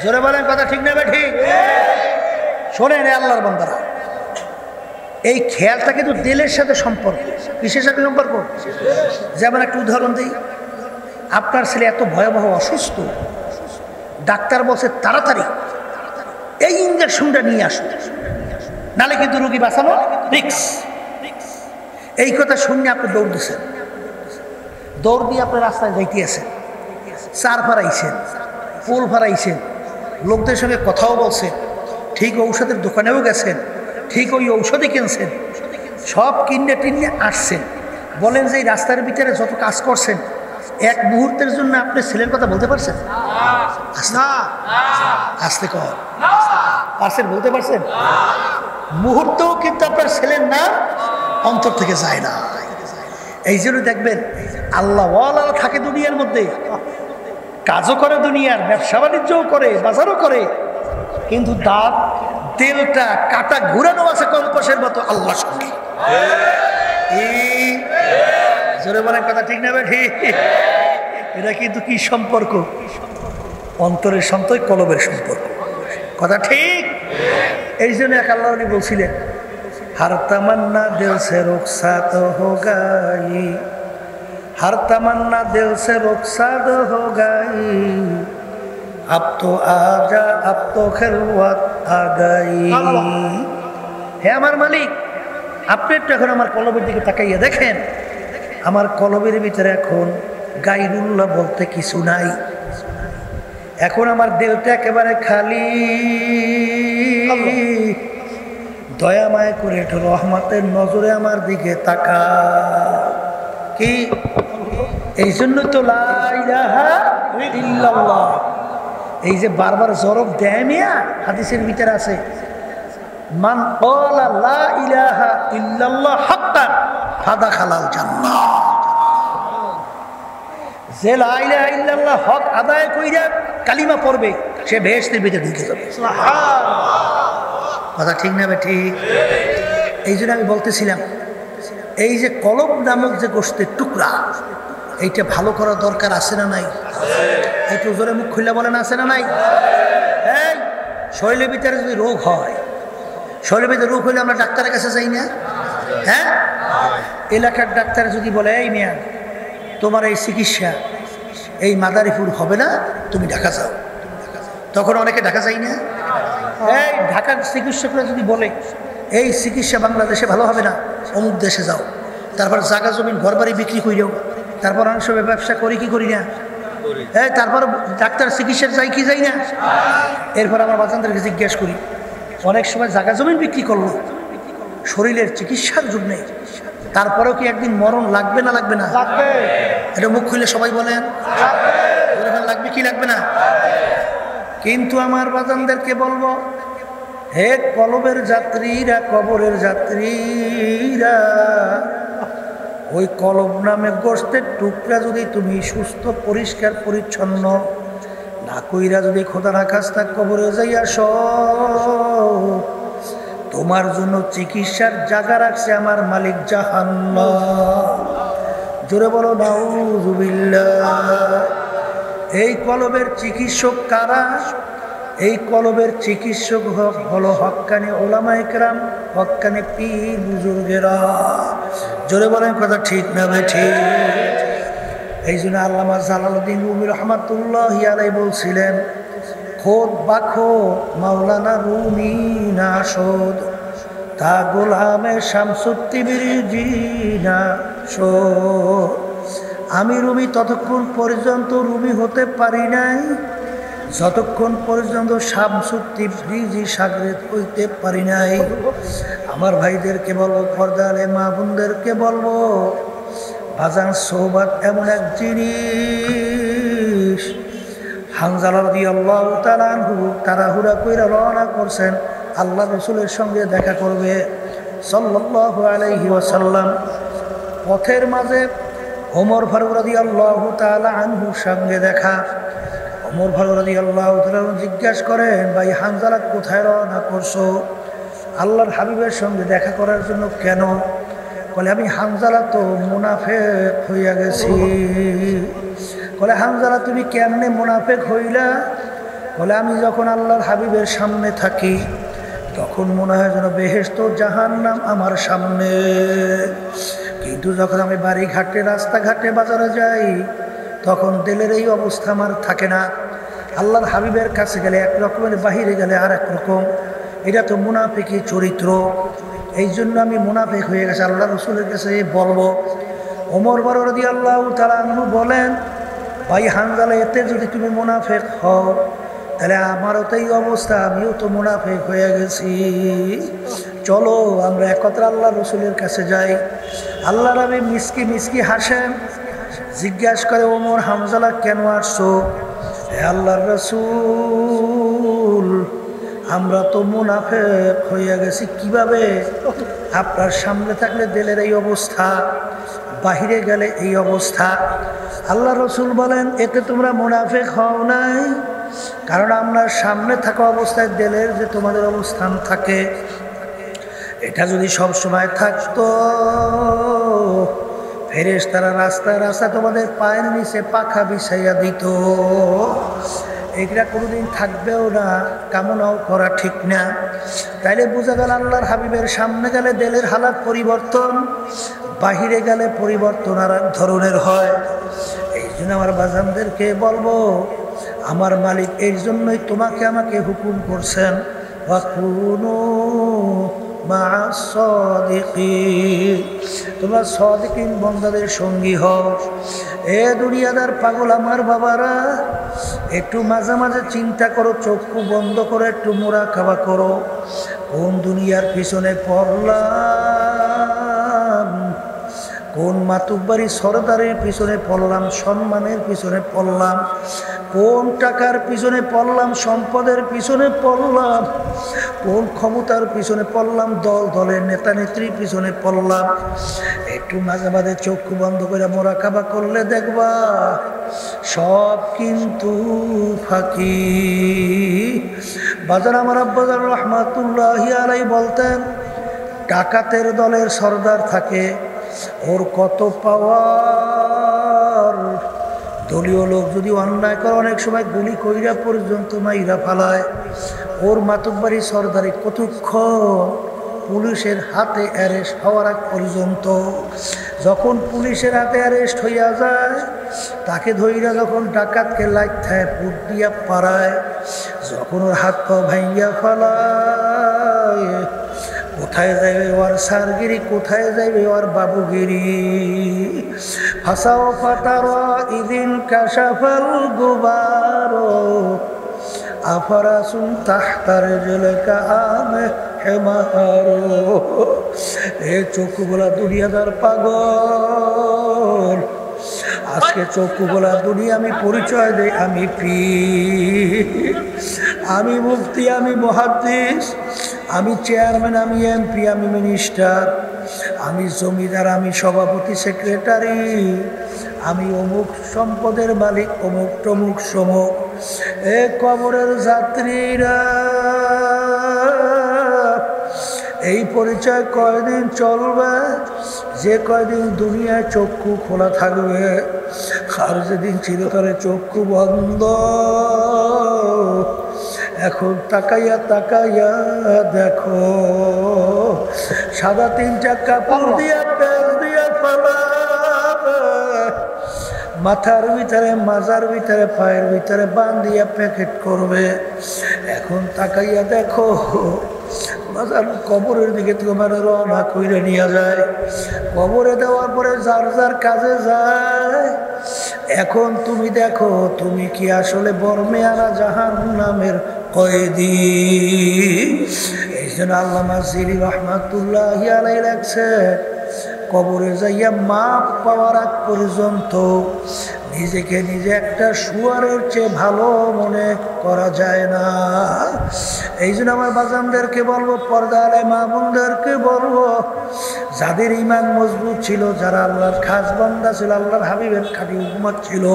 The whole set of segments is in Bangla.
জোরে বলেন কথা ঠিক না ঠিক? শোনেন আল্লাহর বান্দারা, এই খেয়ালটা কিন্তু দিলের সাথে সম্পর্ক। কিসের সাথে সম্পর্ক? যেমন একটা উদাহরণ দিই, আপনার ছেলে এত ভয়াবহ অসুস্থ, ডাক্তার বলছে তাড়াতাড়ি এই ইঞ্জেকশনটা নিয়ে আসুন, নালে কিন্তু রোগী বাঁচানো রিস্ক। এই কথা শুনে আপনি দৌড় দিচ্ছেন, দৌড় দিয়ে আপনার রাস্তায় যাইতে আছেন, চার ফারাইছেন, পোল ফারাইছেন, লোকদের সঙ্গে কথাও বলছেন, ঠিক ঔষধের দোকানেও গেছেন, ঠিক ওই ঔষধই কিনছেন, সব কিনে টিনে আসছেন। বলেন যে এই রাস্তার ভিতরে যত কাজ করছেন, এক মুহূর্তের জন্য আপনি ছেলের কথা বলতে পারছেন? আসতে কর পারছেন, বলতে পারছেন? মুহূর্তেও কিন্তু আপনার ছেলের নাম অন্তর থেকে যায় না। এই জন্য দেখবেন আল্লাহ থাকে দুনিয়ার মধ্যে, কাজও করে, দুনিয়ার ব্যবসা বাণিজ্যও করে, বাজারও করে, কিন্তু দাঁত তেলটা কাটা ঘুরানো আছে কম্পাসের মতো আল্লাহর সঙ্গে। জোরে বলেন কথা ঠিক না ঠিক? এটা কিন্তু কি সম্পর্ক? অন্তরের সম্পর্ক, কলবের সম্পর্ক। কথা ঠিক? এই জন্য এক আল্লাহ বলছিলেন, हर तमन्ना दिल से रुखसात हो गई, हर तमन्ना दिल से रुखसात हो गई, अब तो आजा अब तो खिलवत आ गई। হে আমার মালিক, আপনি একটু এখন আমার কলবের দিকে তাকাইয়া দেখেন, আমার কলবের ভিতরে এখন গায়রুল্লাহ বলতে কিছু নাই। এখন আমার দিলটা একেবারে খালি। দয়া মায়া করে একটু রহমতের নজরে আমার দিকে তাকা। কি এই জন্য তো লা ইলাহা ইল্লাল্লাহ, এই যে বারবার জরব দেয় মিয়া, হাদিসের ভিতরে আছে, মান ক্বালা লা ইলাহা ইল্লাল্লাহ হাক্কান ফাদাখালাল জান্নাহ। যে লা ইলাহা ইল্লাল্লাহ হক আদায় কইরা কালিমা পড়বে, সে বেহেশতের ভিতরে ঢুকে যাবে। সুবহানাল্লাহ। কথা ঠিক না ঠিক? এই জন্য আমি বলতেছিলাম, এই যে কলব নামক যে গোশতের টুকরা, এইটা ভালো করা দরকার আছে না নাই? একটু জোরে মুখ খুলে বলেন, আছে না নাই? এই শরীরের ভিতরে যদি রোগ হয়, শরীরের ভিতরে রোগ হলে আমরা ডাক্তারের কাছে যাই না? হ্যাঁ, এলাকার ডাক্তার যদি বলে এই মিয়া তোমার এই চিকিৎসা এই মাদারীপুর হবে না, তুমি ঢাকা যাও, তখন অনেকে ঢাকা যাই না? এই ঢাকার চিকিৎসকরা যদি বলে এই চিকিৎসা বাংলাদেশে ভালো হবে না, অমুক দেশে যাও, তারপর জায়গা জমিন ঘর বাড়ি বিক্রি করিও, তারপর অনেক সময় ব্যবসা করি কি করি না, হ্যাঁ, তারপর ডাক্তার চিকিৎসার যাই কি যাই না। এরপর আমার বাচ্চাদেরকে জিজ্ঞাসা করি, অনেক সময় জায়গা জমিন বিক্রি করলো শরীরের চিকিৎসার জন্যে, তারপরেও কি একদিন মরণ লাগবে না লাগবে না? এটা মুখ খুলে সবাই বলেন, লাগবে কি লাগবে না? কিন্তু আমার বাজানদেরকে বলবো, হে কলবের যাত্রীরা, কবরের যাত্রীরা, ওই কলব নামে গোশতের টুকরা যদি তুমি সুস্থ পরিষ্কার পরিচ্ছন্ন না কইরা যদি খোদা না খাস্তা কবরে যাই আসো, তোমার জন্য চিকিৎসার জায়গা রাখছে আমার মালিক জাহান্নাম। জোরে বলো নাউযুবিল্লাহ। এই কলবের চিকিৎসক কারা? এই কলবের চিকিৎসক হলো হক্কানি উলামায়ে কেরাম, হক্কানি পীর বুজুর্গেরা। জোরে বলেন কথা ঠিক না ভাই ঠিক? এই জন্য আল্লামা জালালউদ্দিন রুমি রহমাতুল্লাহি আলাইহি বলছিলেন, খোদ বাখো মাওলানা রুমি না শোধ, তা গোলামে শামসুত্তিবরিজি না শোধ। আমি রুমি ততক্ষণ পর্যন্ত রুমি হতে পারি নাই যতক্ষণ পর্যন্ত শামসুত্তিবরিজি শাগরেদ হইতে পারি নাই। আমার ভাইদেরকে বলবো, পর্দালে মা বোনদেরকে বলবো, বাজান সোহবাত এমন এক জিনিস। হানজালা রাদিয়াল্লাহু তাআলা আনহু তাড়াহুড়া কইরা রওনা করছেন আল্লাহ রাসূলের সঙ্গে দেখা করবে সাল্লাল্লাহু আলাইহি ওয়াসাল্লাম। পথের মাঝে ওমর ফারুক রাদিয়াল্লাহু তাআলা আনহুর সঙ্গে দেখা। ওমর ফারুক রাদিয়াল্লাহু তাআলা জিজ্ঞাসা করেন, ভাই হানজালা কোথায় রওনা করছো? আল্লাহর হাবিবের সঙ্গে দেখা করার জন্য। কেন? বলে আমি হানজালা তো মুনাফিক হইয়া গেছি। বলে হানজালা তুমি কেমনে মুনাফিক হইলা? বলে আমি যখন আল্লাহর হাবিবের সামনে থাকি তখন মনে হয় যেন বেহেশত জাহান্নাম আমার সামনে, কিন্তু যখন আমি বাড়ি ঘাটে রাস্তাঘাটে বাজারে যাই তখন দিলের এই অবস্থা আমার থাকে না। আল্লাহর হাবিবের কাছে গেলে এক রকমের, বাহিরে গেলে আর এক রকম। এটা তো মুনাফিকি চরিত্র। এই জন্য আমি মুনাফিক হয়ে গেছে। আল্লাহ রসুলের কাছে বলবো। ওমর রাদিয়াল্লাহু তাআলা আনহু বলেন, ভাই হানজালা, এতে যদি তুমি মুনাফিক হও তাহলে আমারও তো এই অবস্থা, আমিও তো মুনাফিক হয়ে গেছি। চলো আমরা একত্রে আল্লাহ রসুলের কাছে যাই। আল্লাহ নবী মিসকি মিসকি হাসেন, জিজ্ঞাসা করে, ওমর হানজালা কেন আসছো? আল্লাহর রসুল, আমরা তো মুনাফিক হয়ে গেছি। কিভাবে? আপনার সামনে থাকলে দিলের এই অবস্থা, বাহিরে গেলে এই অবস্থা। আল্লাহ রসুল বলেন, এতে তোমরা মুনাফিক হও নাই, কারণ আপনার সামনে থাকা অবস্থায় দিলের যে তোমাদের অবস্থান থাকে, এটা যদি সব সময় থাকতো ফেরেশতারা রাস্তায় রাস্তায় তোমাদের পায়ের নিচে পাখা বিছাইয়া দিত। এইটা কোনোদিন থাকবেও না, কামনাও করা ঠিক না। তাইলে বোঝা গেল আল্লাহর হাবিবের সামনে গেলে দিলের হালাত পরিবর্তন, বাহিরে গেলে পরিবর্তন আর এক ধরনের হয়। এই জন্য আমার বাজানদেরকে বলবো, আমার মালিক এর জন্যই তোমাকে আমাকে হুকুম করছেন, ওয়াকুনু মা'আস সাদিকিন, তোমরা সাদিকিন বান্দাদের সঙ্গী হও। এ দুনিয়াদার পাগল আমার বাবারা, একটু মাঝে মাঝে চিন্তা করো, চক্ষু বন্ধ করে একটু মুরাকাবা করো। কোন দুনিয়ার পিছনে পড়লাম, কোন মাতুব্বারি সরদারের পিছনে পড়লাম, সম্মানের পিছনে পড়লাম, কোন টাকার পিছনে পড়লাম, সম্পদের পিছনে পড়লাম, কোন ক্ষমতার পিছনে পড়লাম, দল দলের নেতা নেত্রীর পিছনে পড়লাম। একটু মাঝে মাঝে চক্ষু বন্ধ করে মোরাকাবা করলে দেখবা সব কিন্তু ফাঁকি। বাজার আমার আব্বাজার রহমাতুল্লাহি আলাইহি বলতেন, ডাকাতের দলের সরদার থাকে, ওর কত পাওয়ার। দলীয় লোক যদি অন্যায় করে অনেক সময় গুলি কইরা পর্যন্ত মাইরা ফালায়। ওর মাতুব্বারি সরদারি কতক্ষণ? পুলিশের হাতে অ্যারেস্ট হওয়ার আগ পর্যন্ত। যখন পুলিশের হাতে অ্যারেস্ট হইয়া যায়, তাকে ধইরা যখন ডাকাতকে লাইথায় পুট দিয়া পাড়ায়, যখন ওর হাত পা ভাইয়া ফালায়, কোথায় যাইবে ওর সারগিরি, কোথায় যাইবে ওর বাবুগিরি। ফাসাও ফাতারা ইদিন কাশাফাল গুবারো আফরাসুন তাহতার জলকা আমে হেমারো। এ চক্ষুগুলা দুনিয়াদার পাগল, আজকে চক্ষুগুলা দুনিয়া আমি পরিচয় দেই, আমি পীর, আমি মুফতি, আমি মুহাদ্দিস, আমি চেয়ারম্যান, আমি এমপি, আমি মিনিস্টার, আমি জমিদার, আমি সভাপতি, সেক্রেটারি, আমি অমুক সম্পদের মালিক, অমুক টমুক সমুক। এ কবরের যাত্রীরা, এই পরিচয় কয়দিন চলবে? যে কয়দিন দুনিয়ায় চক্ষু খোলা থাকবে, আর যেদিন চিরতরে চক্ষু বন্ধ। এখন তাকাইয়া তাকাইয়া দেখো, সাদা তিনটা কাপড় দিয়া পেঁচ দিয়া ফেলা, মাথার ভিতরে, মাজার ভিতরে, পায়ের ভিতরে বান্ধিয়া প্যাকেট করবে। এখন তাকাইয়া দেখো, মাজার কবরের দিকে তোমার রওনা কইরে নিয়ে যায়। কবরে দেওয়ার পরে যার যার কাজে যায়। এখন তুমি দেখো, তুমি কি আসলে বর্মেয়ানা জাহান্নামের কয়েদি? এই জন্য আল্লামা জিরি রহমাতুল্লাহি আলাইহি লেখছে, কবরে যাইয়া মাপ পাওয়ার আগ পর্যন্ত নিজেকে নিজে একটা শুয়ারের চেয়ে ভালো মনে করা যায় না। এই জন্য আমার বাজানদেরকে বলবো, পর্দালে মা বোনদেরকে বলবো, যাদের ইমান মজবুত ছিল, যারা আল্লাহর খাস বান্দা ছিল, আল্লাহর হাবিবের খাঁটি উম্মত ছিল,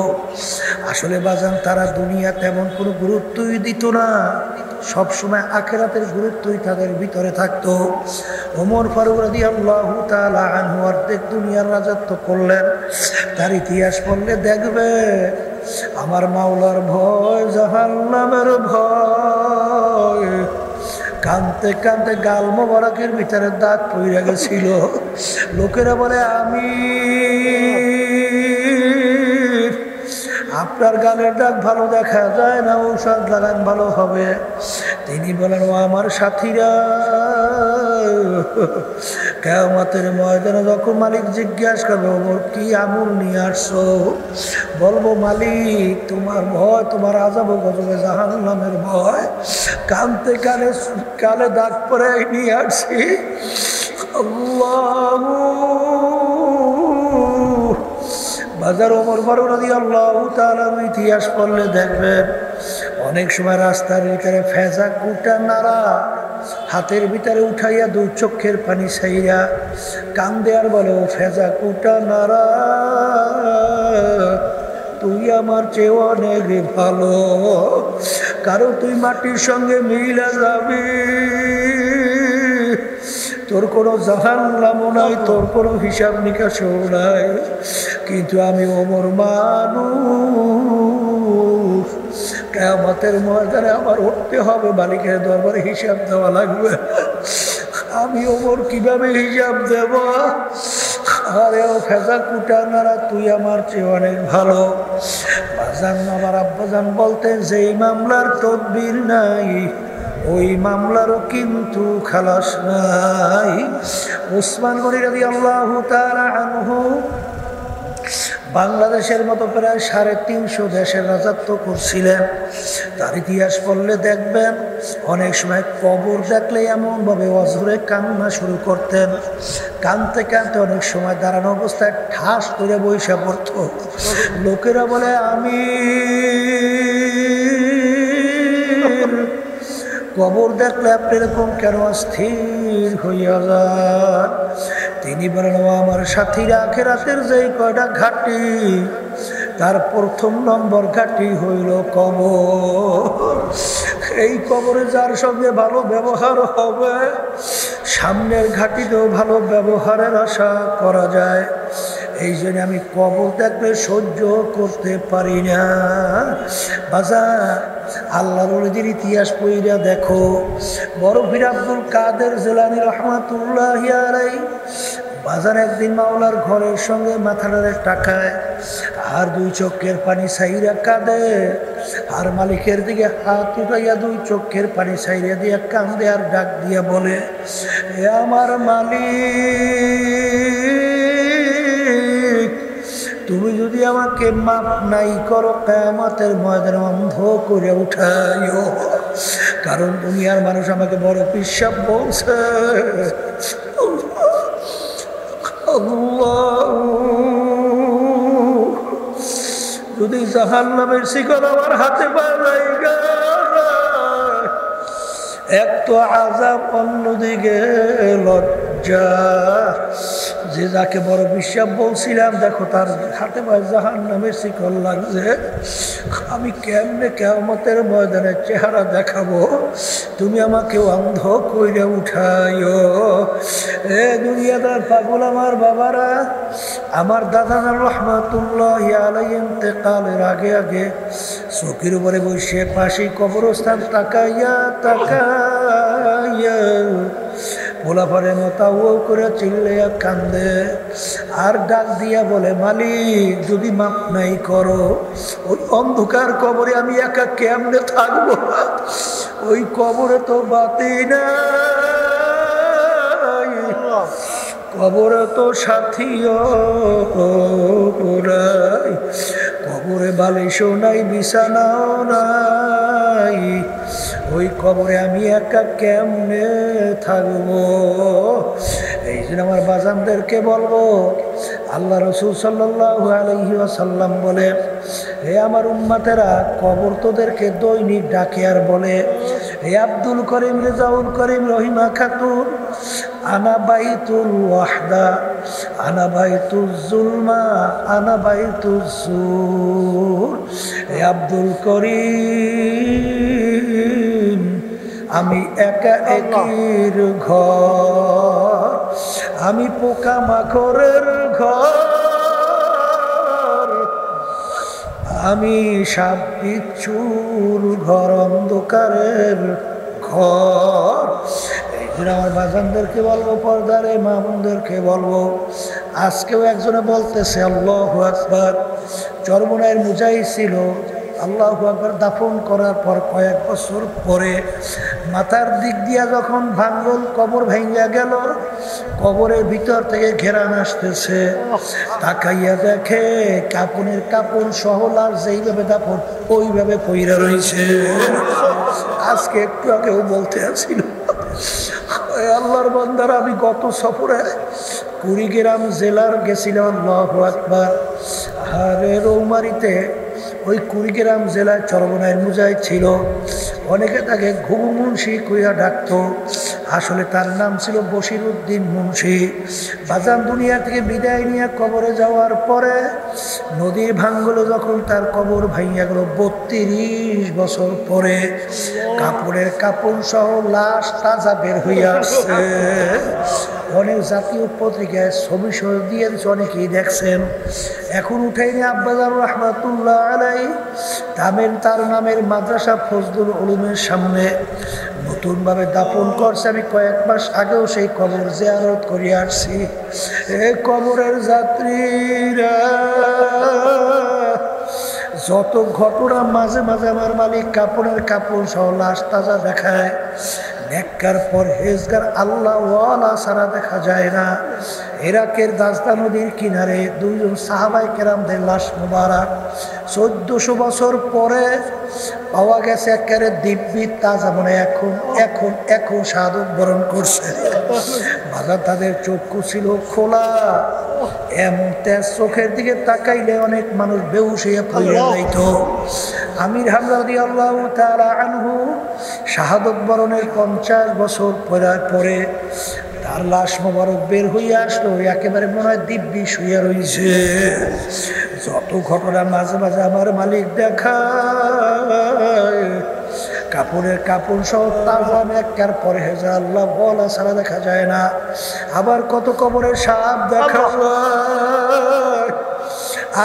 আসলে বাজান তারা দুনিয়া তেমন কোনো গুরুত্বই দিত না, সবসময় আখিরাতের গুরুত্বই তাদের ভিতরে থাকতো। ওমর ফারুক রাদিয়াল্লাহু তাআলা আনহু অর্ধেক দুনিয়ার রাজত্ব করলেন। তার ইতিহাস পড়লে দেখবে আমার মাওলার ভয়, জাহান্নামের ভয়। কানতে কানতে গাল মোবারকের ভিতরে দাগ পড়ে গেছিল। লোকেরা বলে আমি আপনার গালের দাগ ভালো দেখা যায় না, ঔষধ লাগান ভালো হবে। তিনি বলেন ও আমার সাথীরা, কিয়ামতের ময়দানে যখন মালিক জিজ্ঞাসা করবে ওমর কি আমল নিয়ে আসছো, বলবো মালিক তোমার ভয়, তোমার আযাব গজবে জাহান্নামের ভয়। কানতে কানে কালে দাগ পরে নিয়ে আসছি। আল্লাহু বাজার ওমর ফারুক রাদিয়াল্লাহু তাআলা ইতিহাস পড়লে দেখবেন অনেক সময় রাস্তার ভিতরে ফেজা কুটা নাড়া হাতের ভিতরে উঠাইয়া দুই চোখের পানি ছাইয়া কান্দে আর বলে ও ফেজা কুটা নাড়া, তুই আমার চেয়ে অনেক ভালো, কারণ তুই মাটির সঙ্গে মিলে যাবি, তোর কোনো জাহান্নামও নাই, তোর কোনো হিসাব নিকাশও নাই। কিন্তু আমি ওমর মানুষ, কিয়ামতের ময়দানে আমার উঠতে হবে, মালিকের দরবারে হিসাব দেওয়া লাগবে। আমি ওমর কিভাবে হিসাব দেব? আরে ও ফেজা কুটা নারা, তুই আমার চেয়ে অনেক ভালো। বাজান আমার আব্বাজান বলতেন যেই মামলার তদবির নাই ওই মামলারও কিন্তু খালাস নাই। ওসমান গনি রাদিয়াল্লাহু তাআলা আনহু বাংলাদেশের মতো প্রায় 350 দেশের রাজত্ব করছিলেন। তার ইতিহাস পড়লে দেখবেন অনেক সময় কবর দেখলে এমনভাবে অঝরে কান্না শুরু করতেন, কানতে কানতে অনেক সময় দাঁড়ানো অবস্থায় ঠাস করে বইসা পড়ত। লোকেরা বলে আমি কবর দেখলে আপনি এরকম কেন অস্থির হইয়া যান? তিনি বলেন ও আমার সাথীরা, আখিরাতের যেই কয়টা ঘাটি তার প্রথম নম্বর ঘাটি হইল কবর। এই কবরে যার সঙ্গে ভালো ব্যবহার হবে সামনের ঘাটিতেও ভালো ব্যবহারের আশা করা যায়। এই জন্য আমি কবর দেখলে সহ্য করতে পারি না। বাজার আল্লাহর ওলিদের ইতিহাস পড়িয়া দেখো, বড় পীর আব্দুল কাদের জিলানী রাহমাতুল্লাহি আলাইহি বাজার একদিন মাওলার ঘরের সঙ্গে মাথাটারে টাকায় আর দুই চোখের পানি ছাইরা কাঁদে, আর মালিকের দিকে হাত উঠাইয়া দুই চোখের পানি ছাইরা দিয়া কান্দে আর ডাক দিয়া বলে এ আমার মালিক, তুমি যদি আমাকে মাপ নাই করো কিয়ামতের ময়দানে অন্ধ করে উঠাইও, কারণ দুনিয়ার মানুষ আমাকে বড় পিশাব বলছে। যদি জাহান্নামের শিকল আমার হাতে পাই, এক তো আযাব, অন্যদিকে লজ্জা। যে যাকে বড় বিশ্বাস বলছিলাম দেখো তার হাতে পায়ে জাহান্নামের শিকল লাগছে, আমি কেমনে কিয়ামতের ময়দানে চেহারা দেখাবো? তুমি আমাকে অন্ধ কইরা উঠাইও। এ দুনিয়াদার পাগল আমার বাবারা, আমার দাদা রহমাতুল্লাহি আলাইহি ইন্তেকালের আগে আগে চৌকির উপরে বসে পাশে কবরস্থান তাকাইয়া তাকাইয়া পোলাপারের মতো ও করে চিল্লাইয়া কান্দে আর ডাক দিয়া বলে মালিক যদি মাপ নাই করো ওই অন্ধকার কবরে আমি একা কেমনে থাকবো? ওই কবরে তো বাতি নাই, কবরে তো সাথীও নাই, কবরে বালিশও নাই, বিছানাও নাই, ওই কবরে আমি একা কেমনে থাকবো? এই জন্য আমার বাজানদেরকে বলবো, আল্লাহ রাসূল সাল্লাল্লাহু আলাইহি ওয়াসাল্লাম বলে হে আমার উম্মতেরা, কবর তোদেরকে দৈনিক ডাকে আর বলে হে আব্দুল করিম, রেজাউল করিম, রহিমা খাতুন, আনা বাইতুল ওয়াহদা, আনা বাইতুল জুলমা, আনা বাইতুল জুর। হে আব্দুল করিম, আমি একা একির ঘর, আমি পোকা মাকড়ের ঘর, আমি সাপ বিচ্ছুর ঘর, অন্ধকারের ঘর। এই জন্য আমার বাজানদেরকে বলবো, পর্দারে মা বোনদেরকে বলবো, আজকেও একজনে বলতেছে আল্লাহু আকবার। চরমনাইয়ের মুজাহিদ ছিল, আল্লাহু আকবার দাফন করার পর কয়েক বছর পরে মাথার দিক দিয়া যখন ভাঙ্গল কবর ভাঙ্গা গেল, কবরের ভিতর থেকে ঘেরান আসতেছে, তাকাইয়া দেখে কাপনের কাপড় সহ লাশ যেইভাবে দাফন ওইভাবে পইরা রয়েছে। আজকে একটু আগেও বলতে আসছিল, আল্লাহর বান্দারা, আমি গত সফরে কুড়িগ্রাম জেলার গেছিলাম। আল্লাহু আকবার। আরে রৌমারিতে ওই কুড়িগ্রাম জেলায় চরমনাইয়ের মুজাহিদ ছিল, অনেকে তাকে ঘুঘু মুন্সি কইয়া ডাকত, আসলে তার নাম ছিল বশিরউদ্দিন মুন্সি। বাজান দুনিয়া থেকে বিদায় নিয়ে কবরে যাওয়ার পরে নদীর ভাঙ্গলে যখন তার কবর ভাইয়া গেল 32 বছর পরে, কাপড়ের কাপড় সহ লাশ তাজা বের হইয়া আসছে। অনেক জাতীয় পত্রিকায় ছবি সহ দিয়ে দিচ্ছে, অনেকেই দেখছেন। এখন উঠাইনি আব্বাজার রহমাতুল্লাহ আলাই তার নামের মাদ্রাসা ফজলুল উলুমের সামনে নতুনভাবে দাফন করছে। আমি কয়েক মাস আগেও সেই কবর জিয়ারত করে আসছি। এই কবরের যাত্রীরা যত ঘটনা, মাঝে মাঝে আমার মালিক কাপড়ের কাপড় সহ লাশ তাজা দেখায়। নেককার পরহেজগার আল্লাহ ওয়ালা ছাড়া দেখা যায় না। ইরাকের দাজদা নদীর কিনারে 2 সাহাবায়ে কেরামদের লাশ মুবারক 1400 বছর পরে পাওয়া গেছে, একেবারে দিব্যি তাজা, মানে এখন শাহাদত বরণ করছে। বাজার তাদের চক্ষু ছিল খোলা, এমন তেজ চোখের দিকে তাকাইলে অনেক মানুষ বেহুশ হইয়া পড়ে যাইত। আমির হামজা রাদিয়াল্লাহু তাআলা আনহু শাহাদত বরণের 50 বছর পরে তার লাশ মোবারক বের হইয়া আসলো, একেবারে মনে হয় দিব্যি শুইয়া রয়েছে। যত ঘটনা মাঝে মাঝে আমার মালিক দেখায়, কাপড়ের কাপড় সহ তাজা নেককার পরহেজগার আল্লাহ বলা ছাড়া দেখা যায় না। আবার কত কবরের সাপ দেখা যায়,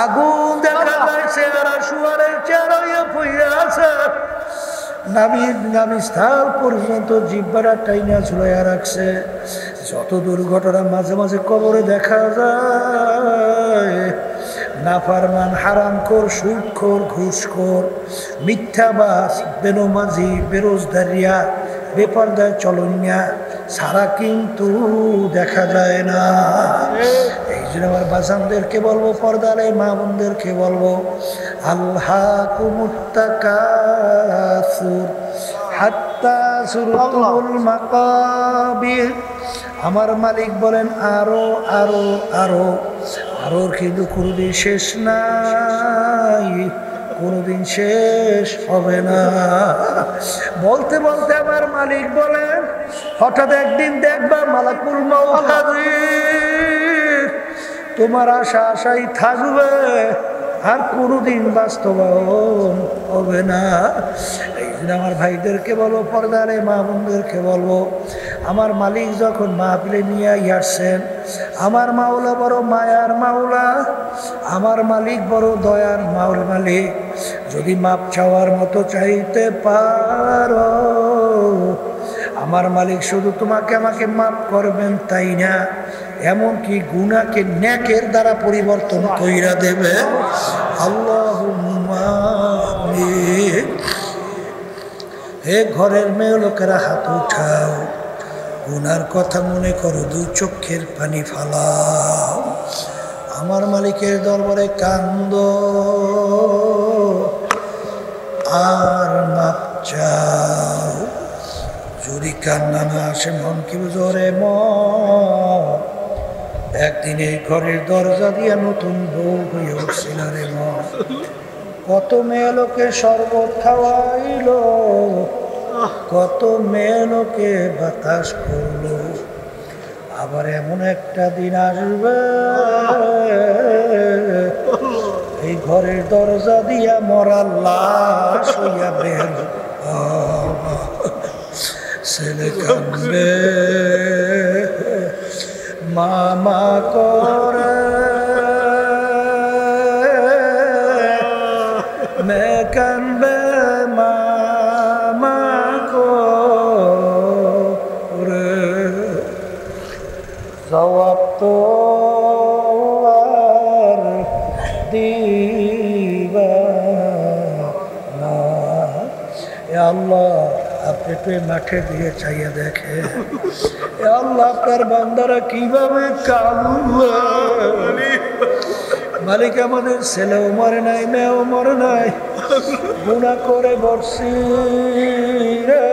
আগুন দেখা যায়, চেহারা শুয়ারের চেহারা হইয়া পইয়া আছে, নামি স্থান পর্যন্ত জিহ্বাটা টাইনা ঝুলাইয়া রাখছে। যত দুর্ঘটনা মাঝে মাঝে কবরে দেখা যায়, নাফারমান, হারামখোর, সুদখোর, ঘুষখোর, মিথ্যাবাজ, বেনমাজি, বেরোজগারিয়া, বেপরদায় চলনিয়া সারা কিন্তু দেখা যায় না। এই জন্য আমার বাজানদেরকে বলবো, পর্দারে মা বোনদেরকে বলবো, আল্লাহকুমুত তাকাসুর হাত্তা যুরতুমুল মাকাবির। আমার মালিক বলেন আরো আরো আরো আরোর কিন্তু কোনোদিন শেষ নাই, কোনোদিন শেষ হবে না। বলতে বলতে আমার মালিক বলেন, হঠাৎ একদিন দেখবা মালাকুল মউত হাজির, তোমার আশাই থাকবে, আর কোনোদিন বাস্তবায়ন হবে না। এই জন্য আমার ভাইদেরকে বলবো, পর্দারে মা বোনদেরকে বলবো, আমার মালিক যখন মাহফিলে নিয়ে আসছেন, আমার মাওলা বড় মায়ার মাওলা, আমার মালিক বড় দয়ার মালিক। যদি মাপ চাওয়ার মতো চাইতে পারো, আমার মালিক শুধু আমাকে মাফ করবেন তাই না, এমনকি গুনাহকে নেকের দ্বারা পরিবর্তন কইরা দেবে। আল্লাহুম্মা আমিন। হে ঘরের মেয়ে লোকেরা হাত উঠাও, গুনার কথা মনে করো, 2 চোখের পানি ফালাও, আমার মালিকের দরবারে কান্দ আর মাপ চাও। যদি কান্না না আসে, মন কি বুঝরে মন, একদিন এই ঘরের দরজা দিয়া নতুন বউ হয়ে উঠছিল রে মন। কত মেয়ে লোকে শরবত খাওয়াইল, কত মেয়ে লোকে বাতাস করলো, আবার এমন একটা দিন আসবে এই ঘরের দরজা দিয়া মরা লাশ হইয়া বের ছেলে কান্দবে মামা করে আল্লাহ আপনি একটু মাঠে দিয়ে চাইয়া দেখে আল্লাহ আপনার বান্দারা কিভাবে কাঁদবে। মালিক আমাদের ছেলেও মরে নাই, মেয়েও মরে নাই, গুনাহ করে বসছি রে,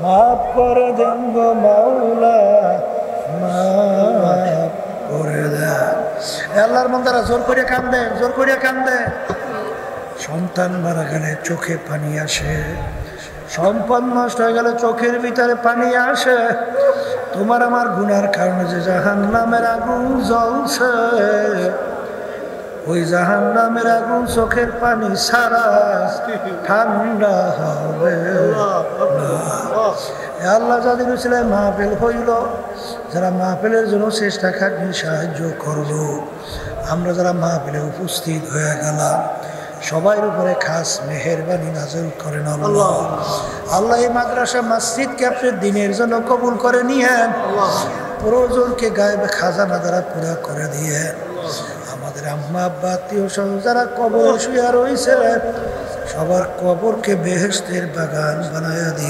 মাফ করে দেন গো মাওলা, মাফ করে দেন। আল্লাহর বান্দারা জোর করে কান্দে, জোর করে কান্দে। সন্তান মারা গেলে চোখে পানি আসে, সম্পদ নষ্ট হয়ে গেলে চোখের ভিতরে পানি আসে। তোমার আমার গুনার কারণে যে জাহান্নামের আগুন জ্বলছে, ওই জাহান্নামের আগুন চোখের পানি ছাড়া ঠান্ডা হবে না। আল্লাহ যাদের ছেলে মাহফিল হইল, যারা মাহফিলের জন্য চেষ্টা খাটনি সাহায্য করলো, আমরা যারা মাহফিলে উপস্থিত হয়ে গেলাম, সবার উপরে খাস মেহেরবানি নাযিল করেন আল্লাহ। আল্লাহ এই মাদ্রাসা মসজিদকে আপনি দিনের জন্য কবুল করে নিয়েন, প্রয়োজনকে গায়েবে খাজানা দ্বারা পুরা করে দিয়ে আমাদের আম্মা আব্বা আত্মীয় সহ যারা কবর শুয়ে রয়েছে সবার কবরকে বেহেশতের বাগান বানায়া দিয়ে